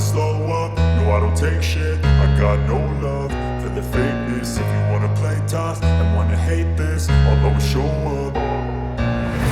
slow up, no I don't take shit. I got no love for the fakeness. If you wanna play tough and wanna hate this, I'll always show up.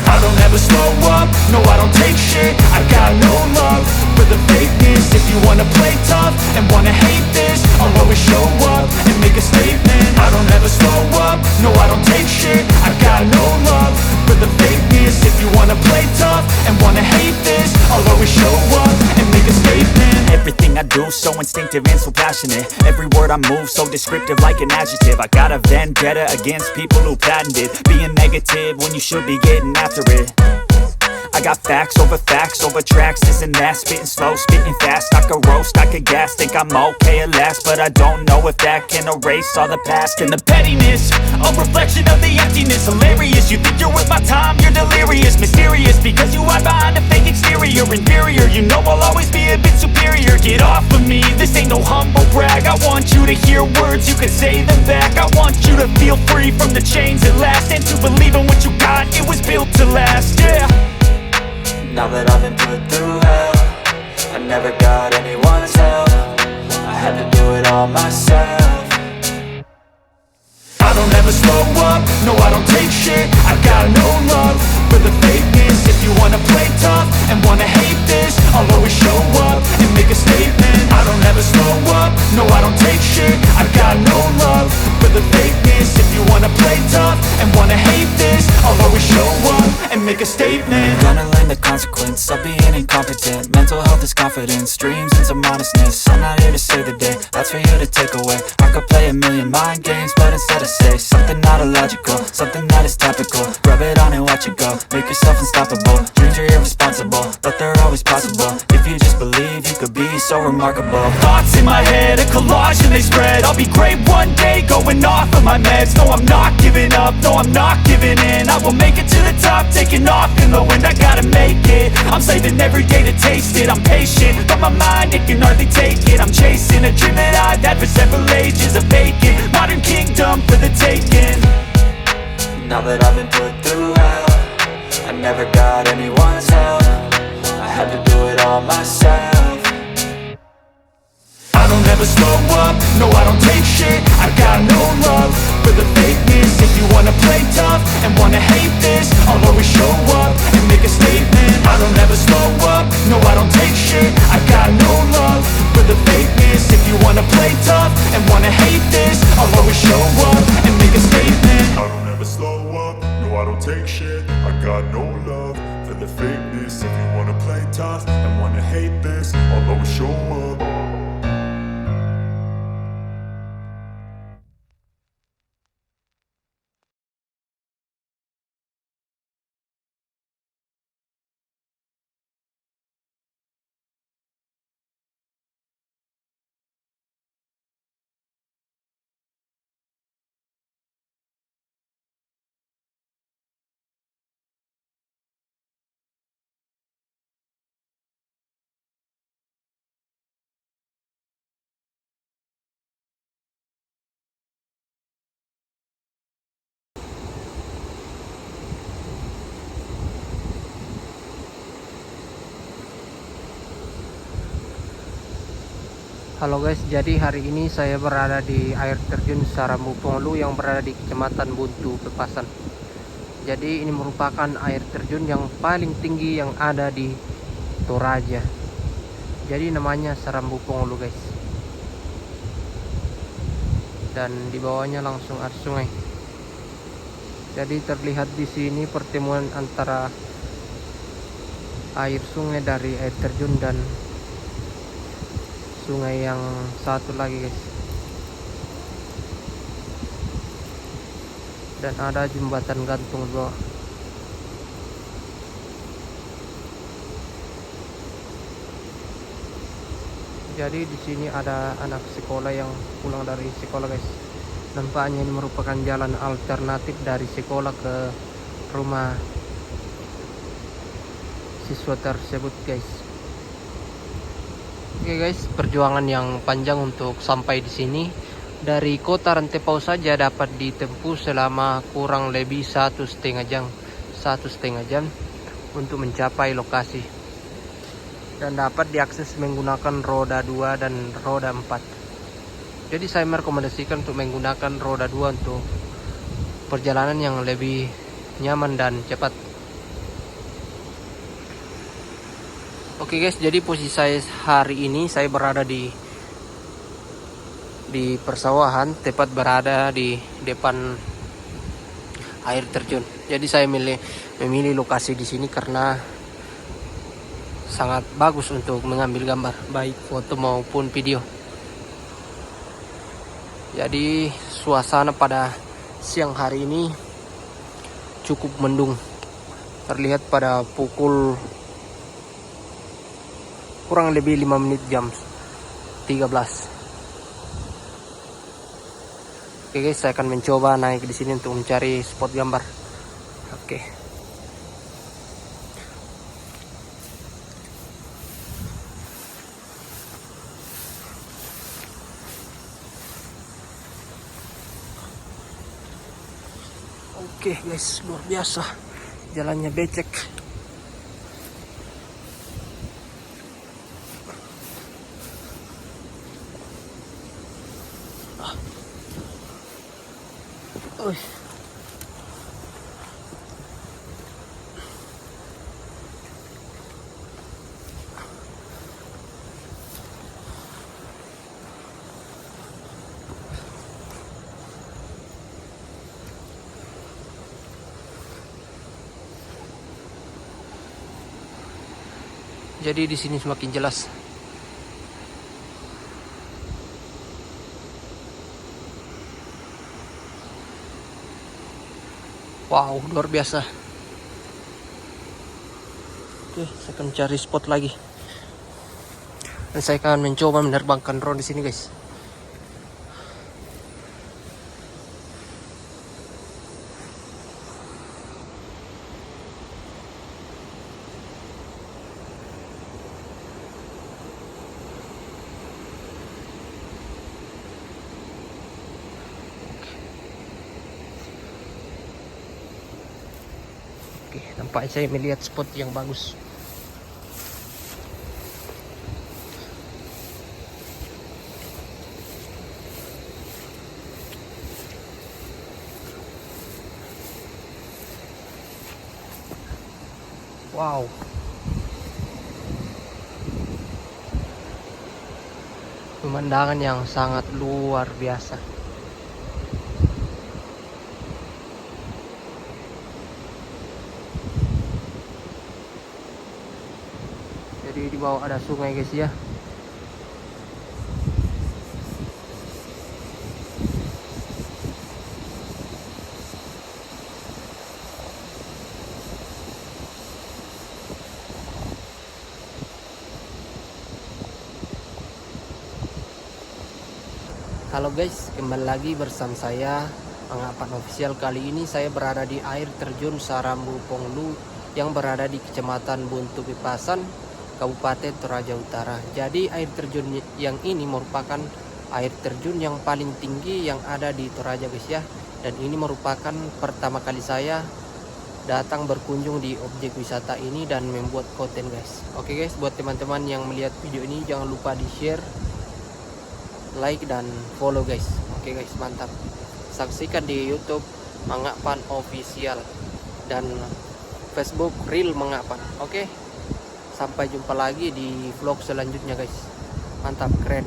I don't ever slow up, no I don't take shit. I got no love for the fakeness. If you wanna play tough and wanna hate this, I'll always show up and make a statement. I don't ever slow up, no I don't take shit. I got no love for the fakeness. If you wanna play tough and wanna hate this, I'll always show up and make a statement. Everything I do so instinctive and so passionate. Every word I move so descriptive like an adjective. I got a vendetta against people who patented being negative when you should be getting after it. I got facts over tracks, this and that. Spitting slow, spitting fast. I could roast, I could gas. Think I'm okay at last, but I don't know if that can erase all the past. And the pettiness, a reflection of the emptiness. Hilarious, you think you're worth my time, you're delirious. Mysterious, because you hide behind a fake exterior. Inferior, you know I'll always be a bit superior. Get off of me, this ain't no humble brag. I want you to hear words, you can say them back. I want you to feel free from the chains at last, and to believe in what you got, it was built to last, yeah. Now that I've been put through hell, I never got anyone's help. I had to do it all myself. I don't ever slow up, no I don't take shit. I got no love for the fakeness. If you wanna play tough and wanna hate this, I'll always show up and make a statement. I don't ever slow up, no I don't take shit. I got no love for the fakeness. If you wanna play tough and wanna hate this, I'll always show up and make a statement. Gonna learn the consequence of being incompetent. Mental health is confidence, dreams and some modestness. I'm not here to save the day, that's for you to take away. I could play a million mind games, but instead I say something not illogical, something that is topical. Rub it on and watch it go, make yourself unstoppable. Dreams are irresponsible, but they're always possible. If you just believe, you could be so remarkable. Thoughts in my head, a collage and they spread. I'll be great one day, going off of my meds. No, I'm not giving up, no, I'm not giving in. I will make it to the top, taking off in the wind. I gotta make it, I'm saving every day to taste it. I'm patient, but my mind, it can hardly take it. I'm chasing a dream that I've had for several ages. A vacant, modern kingdom for the taking. Now that I've been put through hell, I never got anyone's help. I had to do it all myself. I don't ever slow up, no I don't take shit. I got no love for the fakeness. If you wanna play tough and wanna hate this, I'll always show up and make a statement. I don't ever slow up, no I don't take shit. I got no love for the fakeness. If you wanna play tough and wanna hate this, I'll always show up and make a statement. I don't ever slow up, no I don't take shit. I got no love for the fakeness. If you wanna play tough and wanna hate this, I'll always show up. Halo guys, jadi hari ini saya berada di air terjun Sarambu Ponglu yang berada di Kecamatan Buntu, Pepasan. Jadi ini merupakan air terjun yang paling tinggi yang ada di Toraja. Jadi namanya Sarambu Ponglu guys. Dan di bawahnya langsung ada sungai. Jadi terlihat di sini pertemuan antara air sungai dari air terjun dan sungai yang satu lagi guys. Dan ada jembatan gantung di bawah. Jadi di sini ada anak sekolah yang pulang dari sekolah guys. Nampaknya ini merupakan jalan alternatif dari sekolah ke rumah siswa tersebut guys. Oke guys, perjuangan yang panjang untuk sampai di sini. Dari kota Rantepao saja dapat ditempuh selama kurang lebih 1,5 jam untuk mencapai lokasi. dan dapat diakses menggunakan roda 2 dan roda 4. Jadi saya merekomendasikan untuk menggunakan roda 2 untuk perjalanan yang lebih nyaman dan cepat. Oke guys, jadi posisi saya hari ini saya berada di persawahan, tepat berada di depan air terjun. Jadi saya memilih lokasi di sini karena sangat bagus untuk mengambil gambar, baik foto maupun video. Jadi suasana pada siang hari ini cukup mendung. Terlihat pada pukul kurang lebih 5 menit jam 13. Oke guys, saya akan mencoba naik di sini untuk mencari spot gambar. Oke. Oke guys, luar biasa. Jalannya becek. Jadi di sini semakin jelas. Wow, luar biasa. Oke, saya akan cari spot lagi. Dan saya akan mencoba menerbangkan drone di sini, guys. Oke, nampaknya saya melihat spot yang bagus. Wow. Pemandangan yang sangat luar biasa. Jadi di bawah ada sungai guys ya. Halo guys, kembali lagi bersama saya Mangapan Official. Kali ini saya berada di air terjun Sarambu Ponglu yang berada di Kecamatan Buntu Pipasan, Kabupaten Toraja Utara. Jadi air terjun yang ini merupakan air terjun yang paling tinggi yang ada di Toraja guys ya. Dan ini merupakan pertama kali saya datang berkunjung di objek wisata ini dan membuat konten guys. Oke guys, buat teman-teman yang melihat video ini jangan lupa di share, like dan follow guys. Oke guys, mantap. Saksikan di YouTube Mangapan Official dan Facebook Real Mangapan. Oke, sampai jumpa lagi di vlog selanjutnya guys. Mantap, keren.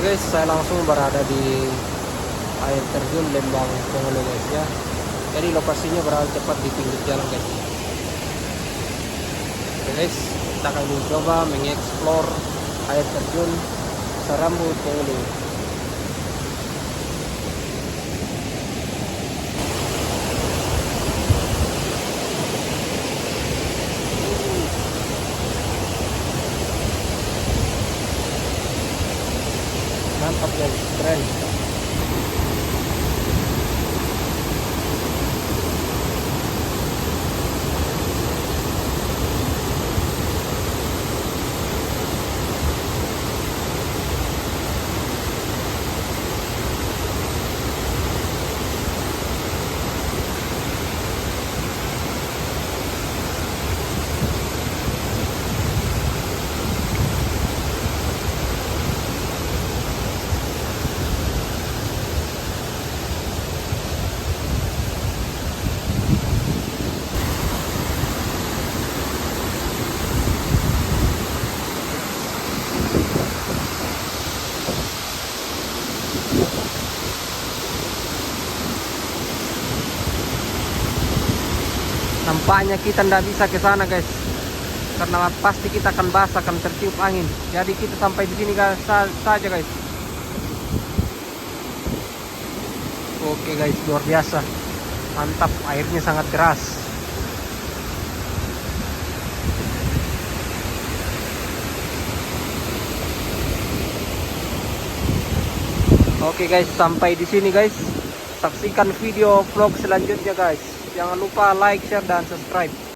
guys, saya langsung berada di air terjun Lembang Ponglo guys ya. Jadi lokasinya berada tepat di pinggir jalan guys. Oke guys, kita akan mencoba mengeksplor air terjun Sarambu Ponglo. Mantap guys, keren. Nampaknya kita tidak bisa ke sana guys, karena pasti kita akan basah, akan tertiup angin. Jadi kita sampai di sini guys saja guys. Oke guys, luar biasa, mantap, airnya sangat deras. Oke guys, sampai di sini guys. Saksikan video vlog selanjutnya guys. Jangan lupa like, share, dan subscribe.